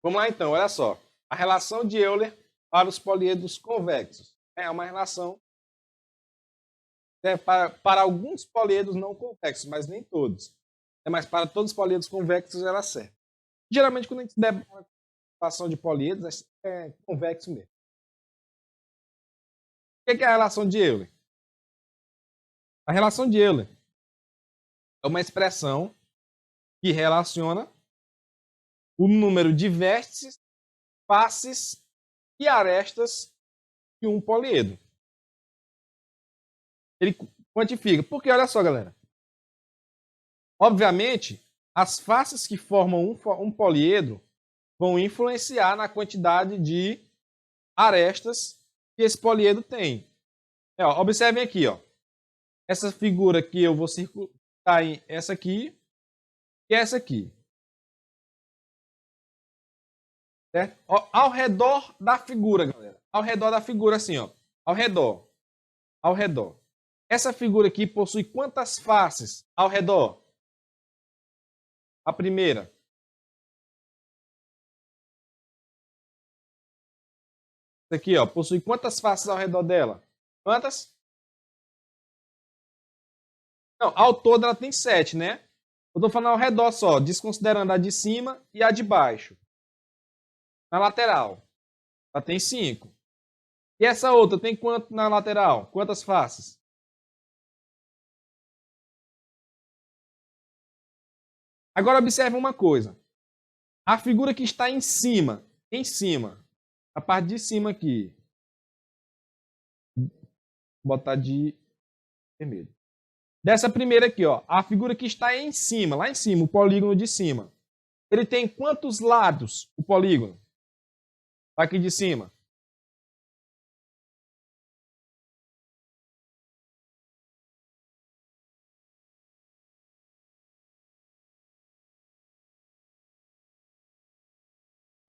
Vamos lá então, olha só. A relação de Euler para os poliedros convexos. É uma relação para alguns poliedros não convexos, mas nem todos. Mas para todos os poliedros convexos ela serve. Geralmente, quando a gente der uma relação de poliedros, é convexo mesmo. O que é a relação de Euler? A relação de Euler é uma expressão que relaciona o número de vértices, faces e arestas de um poliedro. Ele quantifica. Porque, olha só, galera. Obviamente, as faces que formam um poliedro vão influenciar na quantidade de arestas que esse poliedro tem. Observem aqui, ó. Essa figura aqui eu vou circular em essa aqui e essa aqui. Certo? Ao redor da figura, galera. Ao redor da figura, assim, ó. Ao redor. Ao redor. Essa figura aqui possui quantas faces ao redor? A primeira. Essa aqui, ó. Possui quantas faces ao redor dela? Quantas? Não, ao todo ela tem 7, né? Eu estou falando ao redor só, desconsiderando a de cima e a de baixo. Na lateral, ela tem 5. E essa outra tem quanto na lateral? Quantas faces? Agora observe uma coisa. A figura que está em cima, a parte de cima aqui. Vou botar de vermelho. Dessa primeira aqui, ó, a figura que está em cima, lá em cima, o polígono de cima. Ele tem quantos lados, o polígono? Aqui de cima.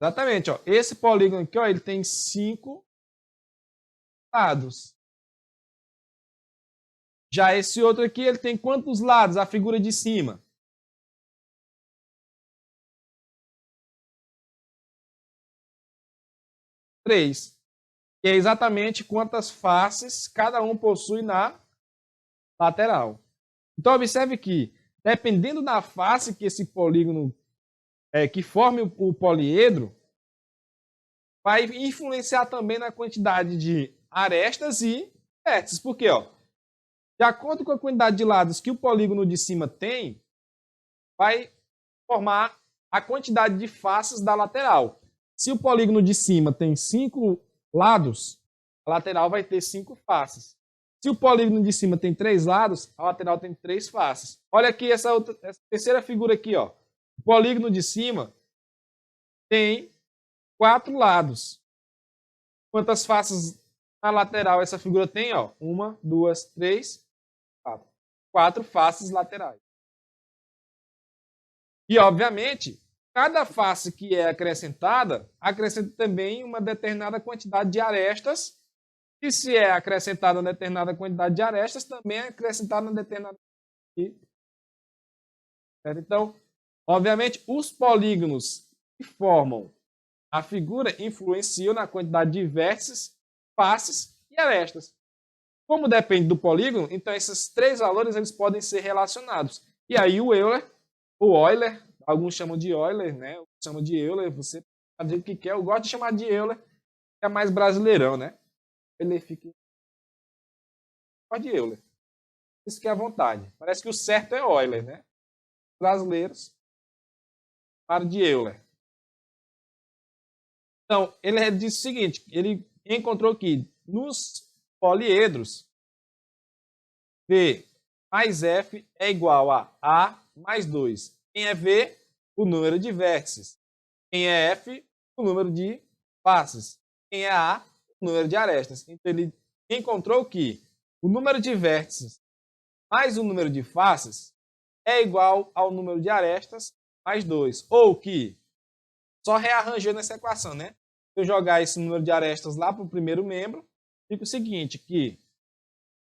Exatamente, ó. Esse polígono aqui, ó, ele tem 5 lados. Já esse outro aqui, ele tem quantos lados? A figura de cima. 3. Que é exatamente quantas faces cada um possui na lateral. Então, observe que, dependendo da face que esse polígono que forme o poliedro, vai influenciar também na quantidade de arestas e vértices. Por quê? De acordo com a quantidade de lados que o polígono de cima tem, vai formar a quantidade de faces da lateral. Se o polígono de cima tem 5 lados, a lateral vai ter 5 faces. Se o polígono de cima tem 3 lados, a lateral tem 3 faces. Olha aqui essa terceira figura aqui, ó. O polígono de cima tem 4 lados. Quantas faces na lateral essa figura tem? 1, 2, 3, 4. 4 faces laterais. E, obviamente, cada face que é acrescentada, acrescenta também uma determinada quantidade de arestas. E se é acrescentada uma determinada quantidade de arestas, também é acrescentada uma determinada quantidade. Então, obviamente, os polígonos que formam a figura influenciam na quantidade de vértices, faces e arestas. Como depende do polígono, então esses 3 valores eles podem ser relacionados. E aí o Euler, alguns chamam de Euler, né? Eu chamo de Euler, você pode dizer o que quer. Eu gosto de chamar de Euler, que é mais brasileirão, né? Ele fica de Euler. Isso que é à vontade. Parece que o certo é Euler, né? Brasileiros para de Euler. Então, ele disse o seguinte, ele encontrou que nos poliedros, V mais F é igual a mais 2. Quem é V? O número de vértices. Quem é F? O número de faces. Quem é A? O número de arestas. Então, ele encontrou que o número de vértices mais o número de faces é igual ao número de arestas mais 2. Ou que, só rearranjando essa equação, né? Se eu jogar esse número de arestas lá para o primeiro membro, fica o seguinte, que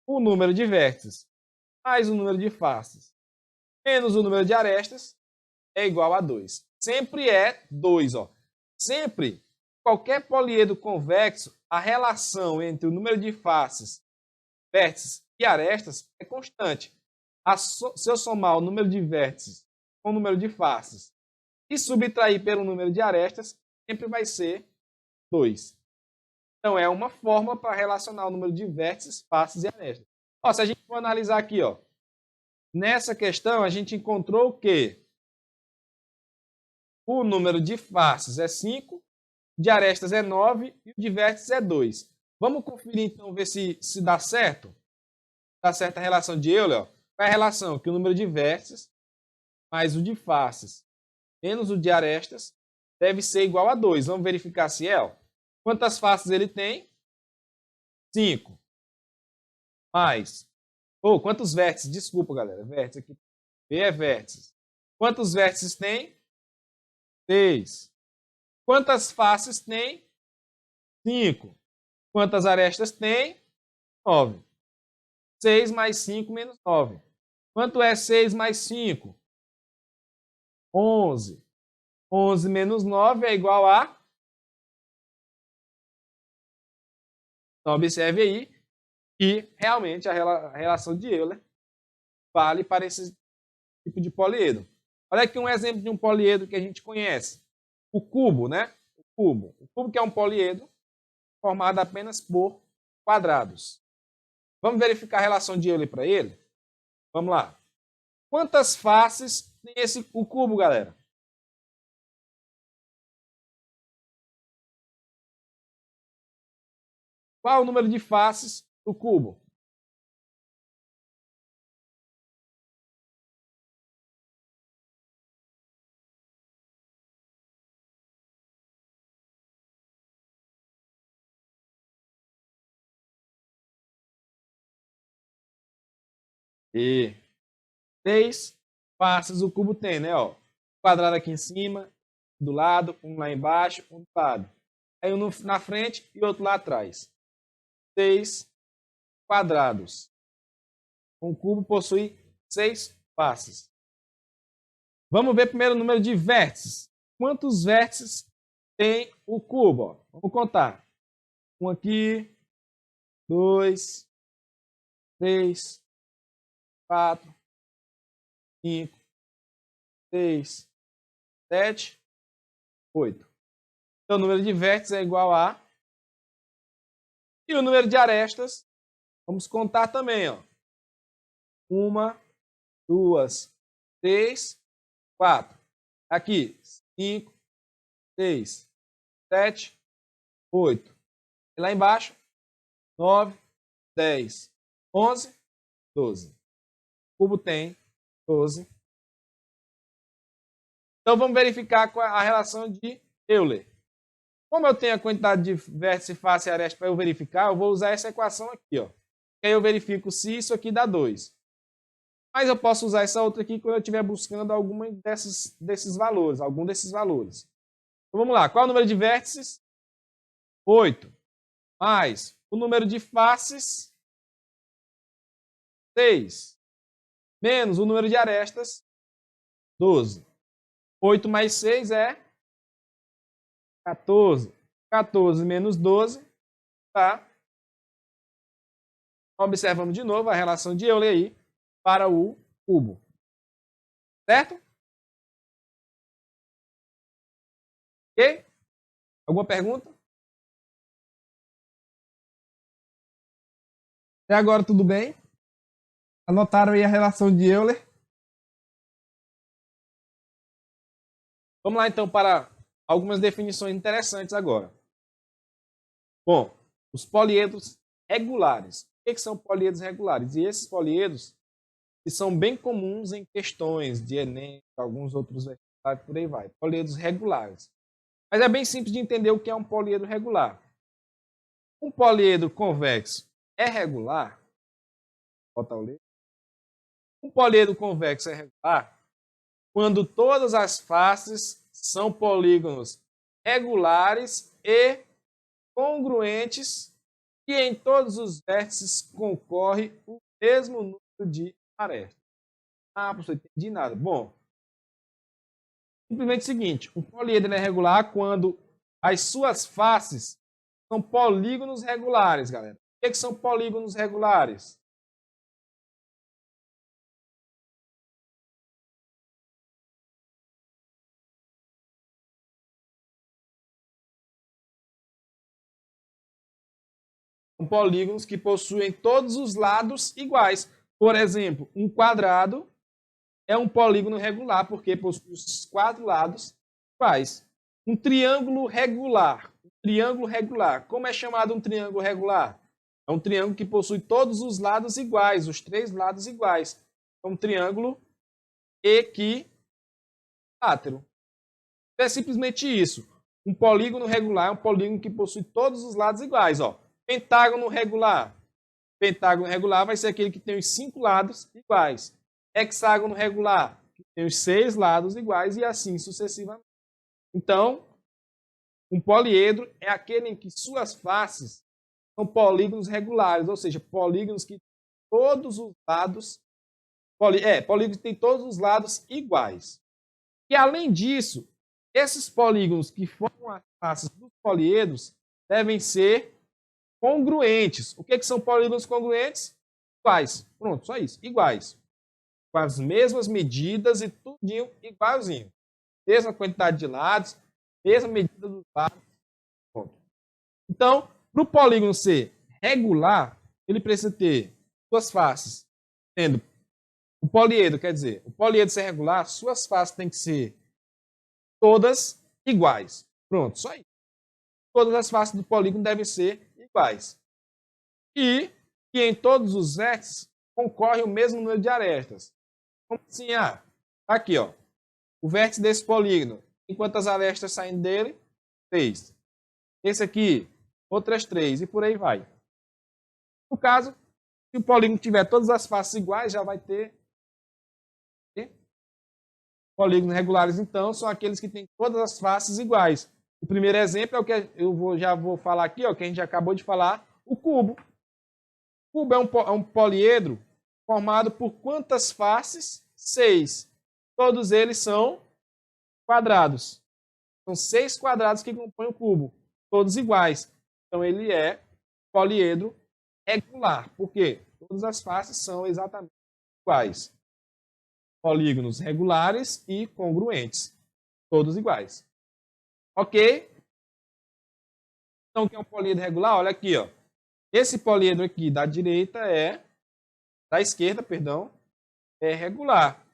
o número de vértices mais o número de faces menos o número de arestas é igual a 2. Sempre é 2, ó. sempre, qualquer poliedro convexo, a relação entre o número de faces, vértices e arestas é constante. Se eu somar o número de vértices com o número de faces e subtrair pelo número de arestas, sempre vai ser 2. Então, é uma fórmula para relacionar o número de vértices, faces e arestas. Ó, se a gente for analisar aqui, ó, nessa questão, a gente encontrou o quê? O número de faces é 5, de arestas é 9 e o de vértices é 2. Vamos conferir, então, ver se dá certo? Dá certo a relação de Euler? Ó. Qual é a relação? Que o número de vértices mais o de faces menos o de arestas deve ser igual a 2. Vamos verificar se é. Ó. Quantas faces ele tem? 5. Mais. Quantos vértices? Desculpa, galera. Vértice aqui. V é vértices. Quantos vértices tem? 6. Quantas faces tem? 5. Quantas arestas tem? 9. 6 mais 5 menos 9. Quanto é 6 mais 5? 11. 11 menos 9 é igual a... Então, observe aí que realmente a relação de Euler vale para esse tipo de poliedro. Olha aqui um exemplo de um poliedro que a gente conhece. O cubo, né? O cubo que é um poliedro formado apenas por quadrados. Vamos verificar a relação de Euler para ele? Vamos lá. Quantas faces tem o cubo, galera? Qual o número de faces do cubo? E 6 faces o cubo tem, né? Ó, quadrado aqui em cima, do lado, um lá embaixo, um do lado. Aí um na frente e outro lá atrás. 6 quadrados. Um cubo possui 6 faces. Vamos ver primeiro o número de vértices. Quantos vértices tem o cubo? Ó, vamos contar. Um aqui, 2, 3, 4, 5, 6, 7, 8. Então, o número de vértices é igual a... E o número de arestas, vamos contar também. Ó. 1, 2, 3, 4. Aqui, 5, 6, 7, 8. E lá embaixo, 9, 10, 11, 12. O cubo tem 12. Então, vamos verificar a relação de Euler. Como eu tenho a quantidade de vértice, face e aresta para eu verificar, eu vou usar essa equação aqui. Ó. Aí eu verifico se isso aqui dá 2. Mas eu posso usar essa outra aqui quando eu estiver buscando algum desses valores. Então, vamos lá. Qual é o número de vértices? 8. Mais o número de faces? 6. Menos o número de arestas? 12. 8 mais 6 é 14. 14 menos 12, tá? Observamos de novo a relação de Euler aí para o cubo. Certo? Ok? Alguma pergunta? Até agora tudo bem? Anotaram aí a relação de Euler? Vamos lá então para algumas definições interessantes agora. Bom, os poliedros regulares. O que são poliedros regulares? E esses poliedros são bem comuns em questões de Enem, alguns outros vestibulares, por aí vai. Poliedros regulares. Mas é bem simples de entender o que é um poliedro regular. Um poliedro convexo é regular? Bota o letra. Um poliedro convexo é regular quando todas as faces são polígonos regulares e congruentes e em todos os vértices concorre o mesmo número de arestas. Ah, professor, não entendi nada. Bom, simplesmente o seguinte, um poliedro é regular quando as suas faces são polígonos regulares, galera. O que são polígonos regulares? São polígonos que possuem todos os lados iguais. Por exemplo, um quadrado é um polígono regular porque possui os 4 lados iguais. Um triângulo regular. Triângulo regular. Como é chamado um triângulo regular? É um triângulo que possui todos os lados iguais, os 3 lados iguais. É um triângulo equilátero. É simplesmente isso. Um polígono regular é um polígono que possui todos os lados iguais. Ó. Pentágono regular. Pentágono regular vai ser aquele que tem os 5 lados iguais. Hexágono regular, que tem os 6 lados iguais e assim sucessivamente. Então, um poliedro é aquele em que suas faces são polígonos regulares, ou seja, polígonos que todos os lados polígonos que têm todos os lados iguais. E além disso, esses polígonos que formam as faces dos poliedros devem ser congruentes. O que são polígonos congruentes? Iguais. Pronto, só isso. Iguais. Com as mesmas medidas e tudinho igualzinho. Mesma quantidade de lados, mesma medida dos lados. Pronto. Então, para o polígono ser regular, ele precisa ter suas faces, sendo o poliedro, quer dizer, o poliedro ser regular, suas faces têm que ser todas iguais. Pronto, só isso. Todas as faces do polígono devem ser iguais. E que em todos os vértices concorre o mesmo número de arestas. Como assim? Aqui, ó. O vértice desse polígono, tem quantas arestas saindo dele? 3. Esse aqui, outras 3, e por aí vai. No caso, se o polígono tiver todas as faces iguais, já vai ter polígonos regulares, então, são aqueles que têm todas as faces iguais. O primeiro exemplo é o que já vou falar aqui, ó, que a gente acabou de falar, o cubo. O cubo é um poliedro formado por quantas faces? 6. Todos eles são quadrados. São 6 quadrados que compõem o cubo, todos iguais. Então, ele é poliedro regular. Por quê? Todas as faces são exatamente iguais. Polígonos regulares e congruentes. Todos iguais. Ok? Então, o que é um poliedro regular? Olha aqui, ó. Esse poliedro aqui da direita da esquerda, perdão, é regular.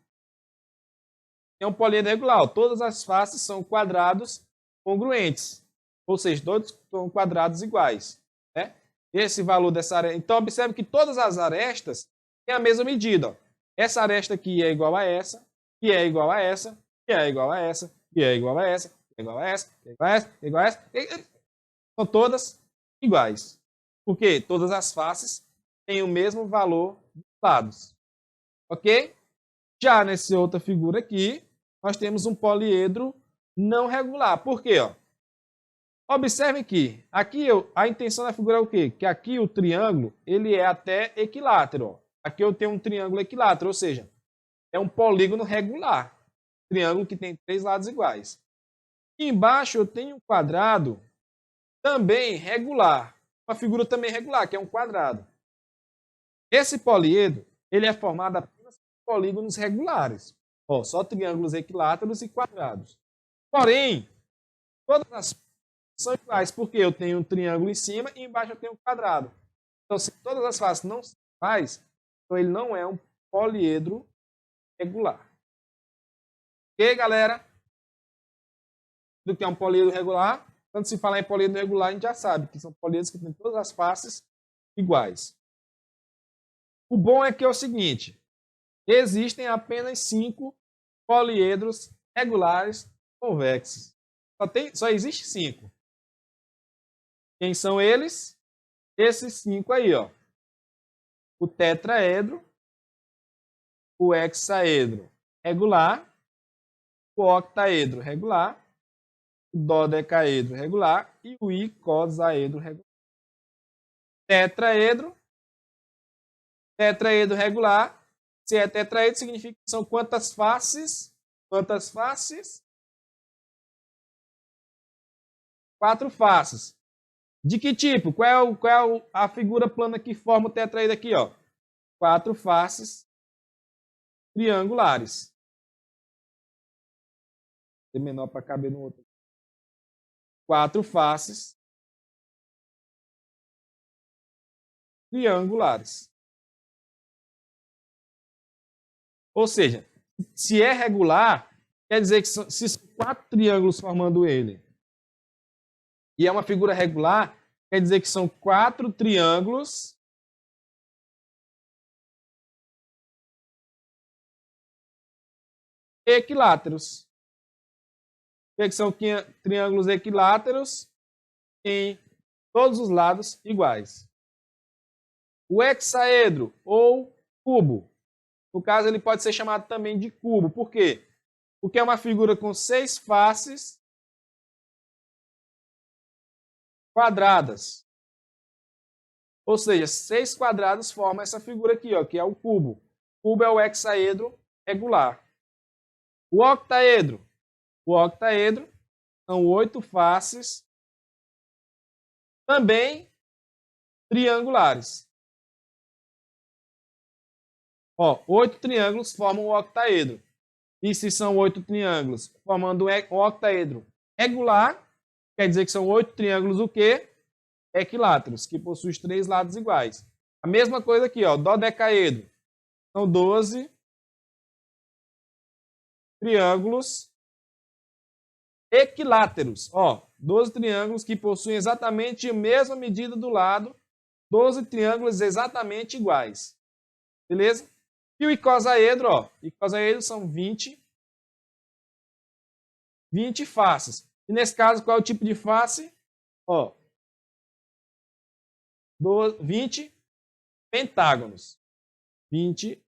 É um poliedro regular. Ó. Todas as faces são quadrados congruentes. Ou seja, todos são quadrados iguais. Né? Esse valor dessa aresta. Então, observe que todas as arestas têm a mesma medida. Ó. Essa aresta aqui é igual a essa, que é igual a essa, que é igual a essa, que é igual a essa, que é igual a essa, que é igual a essa, que é igual a essa. São todas iguais. Porque todas as faces têm o mesmo valor dos lados. Ok? Já nessa outra figura aqui, nós temos um poliedro não regular. Por quê? Ó? Observem que aqui a intenção da figura é o quê? Que aqui o triângulo ele é até equilátero. Ó. Aqui eu tenho um triângulo equilátero, ou seja, é um polígono regular. Triângulo que tem 3 lados iguais. E embaixo eu tenho um quadrado também regular. Uma figura também regular, que é um quadrado. Esse poliedro ele é formado apenas por polígonos regulares. Ó, só triângulos equiláteros e quadrados. Porém, todas as são iguais, porque eu tenho um triângulo em cima e embaixo eu tenho um quadrado. Então, se todas as faces não são iguais, então ele não é um poliedro regular. Ok, galera? Do que é um poliedro regular? Quando se falar em poliedro regular, a gente já sabe que são poliedros que têm todas as faces iguais. O bom é que é o seguinte, existem apenas 5 poliedros regulares convexos. Só existe 5. Quem são eles? Esses 5 aí, ó. O tetraedro, o hexaedro regular, o octaedro regular, o dodecaedro regular e o icosaedro regular. Tetraedro regular. Se é tetraedro, significa que são quantas faces? Quantas faces? 4 faces. De que tipo? Qual é a figura plana que forma o tetraedro aqui? Ó? 4 faces triangulares. É menor para caber no outro. 4 faces triangulares. Ou seja, se é regular, quer dizer que se são 4 triângulos formando ele, e é uma figura regular, quer dizer que são 4 triângulos equiláteros. O que são triângulos equiláteros? Em todos os lados iguais. O hexaedro ou cubo, no caso ele pode ser chamado também de cubo. Por quê? Porque é uma figura com 6 faces quadradas. Ou seja, 6 quadrados formam essa figura aqui, ó, que é o cubo. O cubo é o hexaedro regular. O octaedro. O octaedro são 8 faces também triangulares. Ó, 8 triângulos formam o octaedro. E se são 8 triângulos formando um octaedro regular, quer dizer que são 8 triângulos o quê? Equiláteros, que possuem os 3 lados iguais. A mesma coisa aqui, ó, dodecaedro. São 12 triângulos equiláteros. Ó, 12 triângulos que possuem exatamente a mesma medida do lado, 12 triângulos exatamente iguais. Beleza? E o icosaedro, ó, icosaedro são 20 faces. E nesse caso, qual é o tipo de face? Ó, 20 pentágonos. 20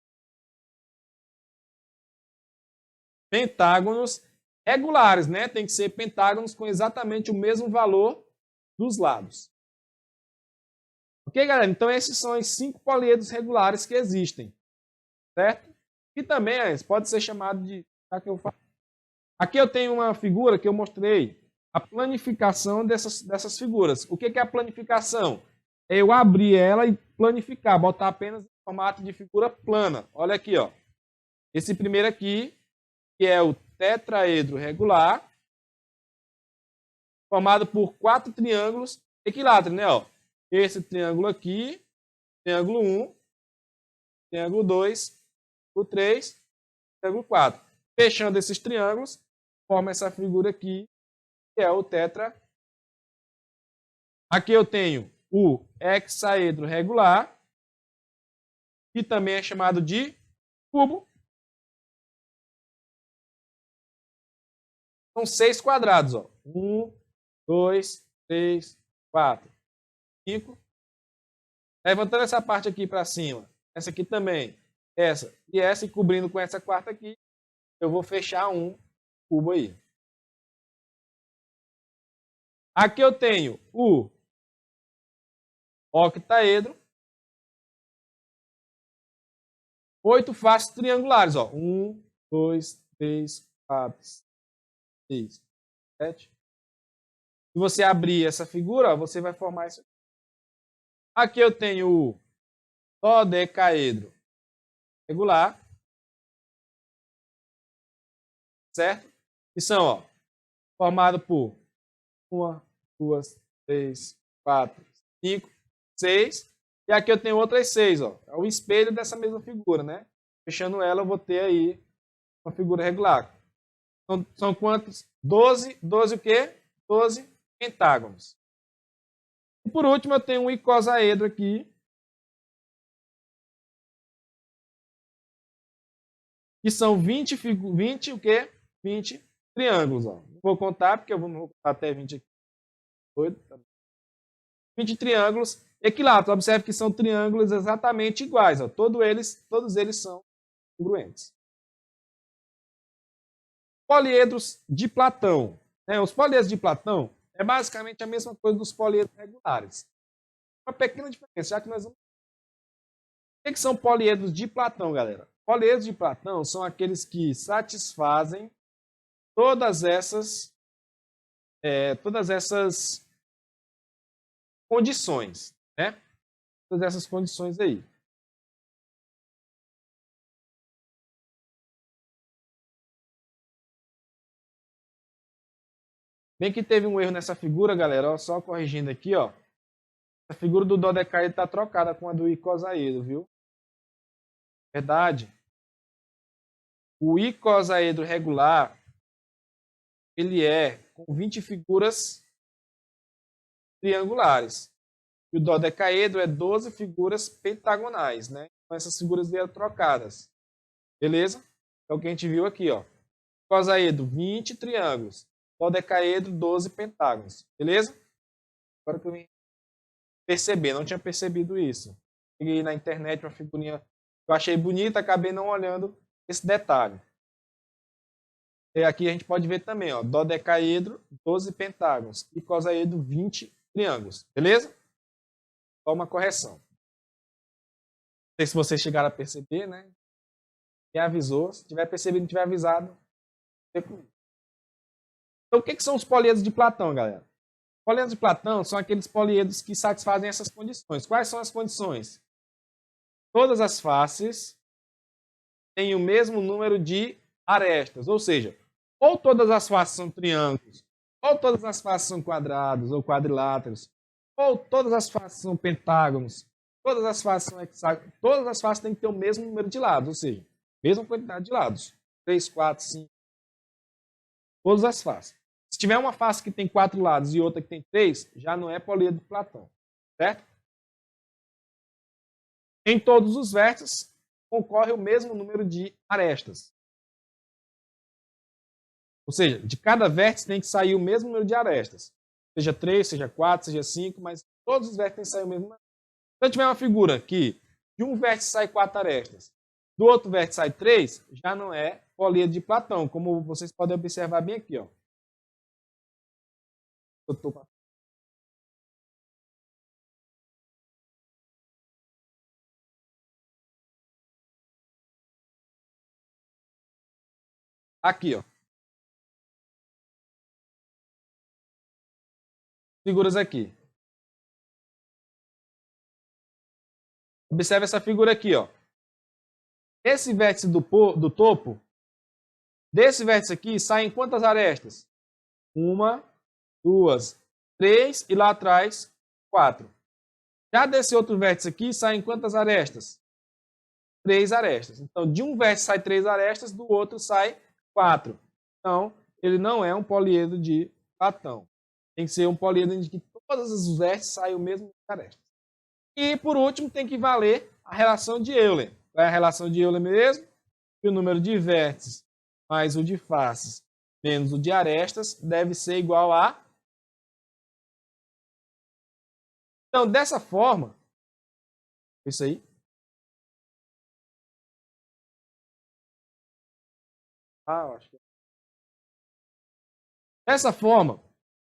pentágonos regulares, né? Tem que ser pentágonos com exatamente o mesmo valor dos lados. Ok, galera? Então, esses são os 5 poliedros regulares que existem. Certo? E também pode ser chamado de... Aqui eu tenho uma figura que eu mostrei a planificação dessas figuras. O que é a planificação? É eu abrir ela e planificar, botar apenas em formato de figura plana. Olha aqui, ó. Esse primeiro aqui, que é o tetraedro regular, formado por 4 triângulos equiláteros, né? Ó. Esse triângulo aqui, triângulo 1, triângulo 2, triângulo 3, triângulo 4. Fechando esses triângulos, forma essa figura aqui, que é o tetra. Aqui eu tenho o hexaedro regular, que também é chamado de cubo. São 6 quadrados, ó. 1, 2, 3, 4, 5. Levantando essa parte aqui para cima, essa aqui também, essa e essa, e cobrindo com essa quarta aqui, eu vou fechar um cubo aí. Aqui eu tenho o octaedro, 8 faces triangulares, ó. 1, 2, 3, 4, 6, 7. Se você abrir essa figura, ó, você vai formar isso aqui. Aqui eu tenho o dodecaedro regular, certo? Que são, ó, formado por 1, 2, 3, 4, 5, 6. E aqui eu tenho outras 6, ó. É o espelho dessa mesma figura, né? Fechando ela, eu vou ter aí uma figura regular. São quantos? 12. 12 o quê? 12 pentágonos. E por último, eu tenho um icosaedro aqui, que são 20 o quê? 20 triângulos, ó. Não vou contar, porque eu não vou contar até 20 aqui. 20 triângulos equiláteros. Observe que são triângulos exatamente iguais, ó. Todos eles são congruentes. Poliedros de Platão. Os poliedros de Platão é basicamente a mesma coisa dos poliedros regulares. Uma pequena diferença, já que nós vamos... O que são poliedros de Platão, galera? Poliedros de Platão são aqueles que satisfazem todas essas todas essas condições, né? Todas essas condições aí. Bem que teve um erro nessa figura, galera, ó, só corrigindo aqui, ó. A figura do dodecaedro está trocada com a do icosaedro, viu? Verdade. O icosaedro regular, ele é com 20 figuras triangulares. E o dodecaedro é 12 figuras pentagonais, né? Então essas figuras vieram trocadas. Beleza? É o que a gente viu aqui, ó. Icosaedro, 20 triângulos. Dodecaedro, 12 pentágonos. Beleza? Agora que eu me percebi, não tinha percebido isso. Peguei na internet uma figurinha que eu achei bonita, acabei não olhando esse detalhe. E aqui a gente pode ver também, ó, dodecaedro, 12 pentágonos, icosaedro, 20 triângulos. Beleza? Só uma correção. Não sei se vocês chegaram a perceber, né? Quem avisou, se tiver percebido, não tiver avisado. Então, o que são os poliedros de Platão, galera? Poliedros de Platão são aqueles poliedros que satisfazem essas condições. Quais são as condições? Todas as faces têm o mesmo número de arestas, ou seja, ou todas as faces são triângulos, ou todas as faces são quadrados ou quadriláteros, ou todas as faces são pentágonos, todas as faces são hexágonos, todas as faces têm que ter o mesmo número de lados, ou seja, mesma quantidade de lados. 3, 4, 5. Todas as faces. Se tiver uma face que tem 4 lados e outra que tem 3, já não é poliedro de Platão. Certo? Em todos os vértices, concorre o mesmo número de arestas. Ou seja, de cada vértice tem que sair o mesmo número de arestas. Seja 3, seja 4, seja 5, mas todos os vértices têm que sair o mesmo número. Se eu tiver uma figura que de um vértice sai 4 arestas, do outro vértice sai 3, já não é poliedro de Platão, como vocês podem observar bem aqui, ó. Aqui, ó. Figuras aqui. Observe essa figura aqui, ó. Esse vértice do topo, desse vértice aqui, saem quantas arestas? 1, 2, 3 e lá atrás 4. Já desse outro vértice aqui, saem quantas arestas? 3 arestas. Então, de um vértice sai 3 arestas, do outro sai 4. Então, ele não é um poliedro de Platão. Tem que ser um poliedro em que todos os vértices saem o mesmo número de arestas. E, por último, tem que valer a relação de Euler. Qual é a relação de Euler mesmo? Que o número de vértices mais o de faces menos o de arestas deve ser igual a... Então, dessa forma, isso aí. Acho que... Dessa forma,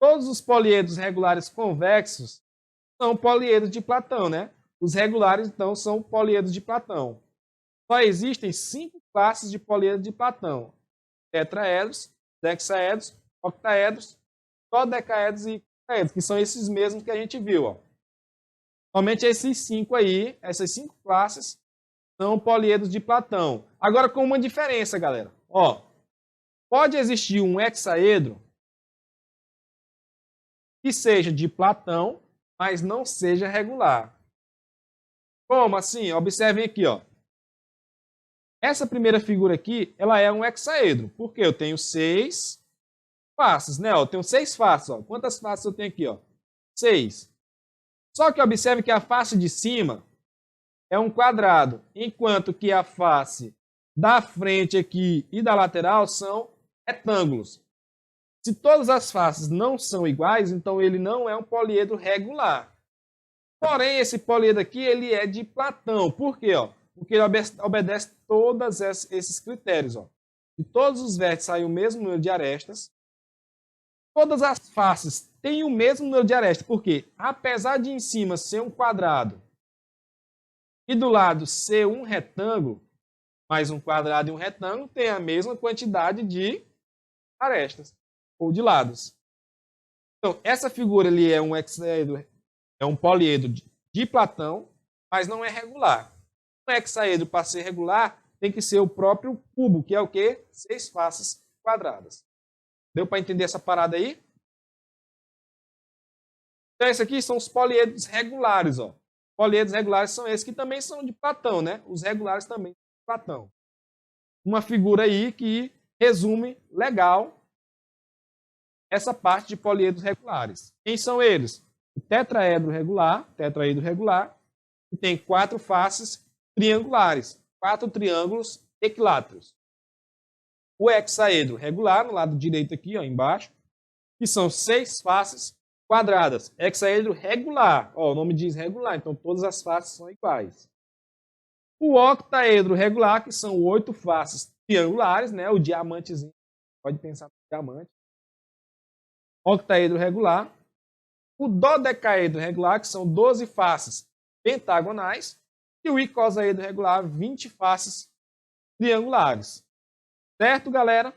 todos os poliedros regulares convexos são poliedros de Platão, né? Os regulares, então, são poliedros de Platão. Só existem 5 classes de poliedros de Platão: tetraedros, hexaedros, octaedros, dodecaedros e icosaedros, que são esses mesmos que a gente viu, ó. Somente esses 5 aí, essas 5 classes, são poliedros de Platão. Agora, com uma diferença, galera. Ó, pode existir um hexaedro que seja de Platão, mas não seja regular. Como assim? Observem aqui, ó. Essa primeira figura aqui, ela é um hexaedro, porque eu tenho 6 faces, né? Eu tenho 6 faces, ó. Quantas faces eu tenho aqui, ó? 6. Só que observe que a face de cima é um quadrado, enquanto que a face da frente aqui e da lateral são retângulos. Se todas as faces não são iguais, então ele não é um poliedro regular. Porém, esse poliedro aqui, ele é de Platão. Por quê? Ó? Porque ele obedece todos esses critérios. Ó. De todos os vértices sai o mesmo número de arestas. Todas as faces têm o mesmo número de arestas. Por quê? Apesar de em cima ser um quadrado e do lado ser um retângulo, mais um quadrado e um retângulo tem a mesma quantidade de arestas ou de lados. Então, essa figura ali é um hexaedro, é um poliedro de Platão, mas não é regular. Um hexaedro, para ser regular, tem que ser o próprio cubo, que é o quê? 6 faces quadradas. Deu para entender essa parada aí? Então, esses aqui são os poliedros regulares. Ó. Poliedros regulares são esses que também são de Platão, né? Os regulares também são de Platão. Uma figura aí que resume legal essa parte de poliedros regulares. Quem são eles? O tetraedro regular, que tem 4 faces triangulares, 4 triângulos equiláteros. O hexaedro regular, no lado direito aqui, ó, embaixo, que são 6 faces quadradas. Hexaedro regular, ó, o nome diz regular, então todas as faces são iguais. O octaedro regular, que são 8 faces triangulares, né, o diamantezinho, pode pensar no diamante. Octaedro regular. O dodecaedro regular, que são 12 faces pentagonais. E o icosaedro regular, 20 faces triangulares. Certo, galera?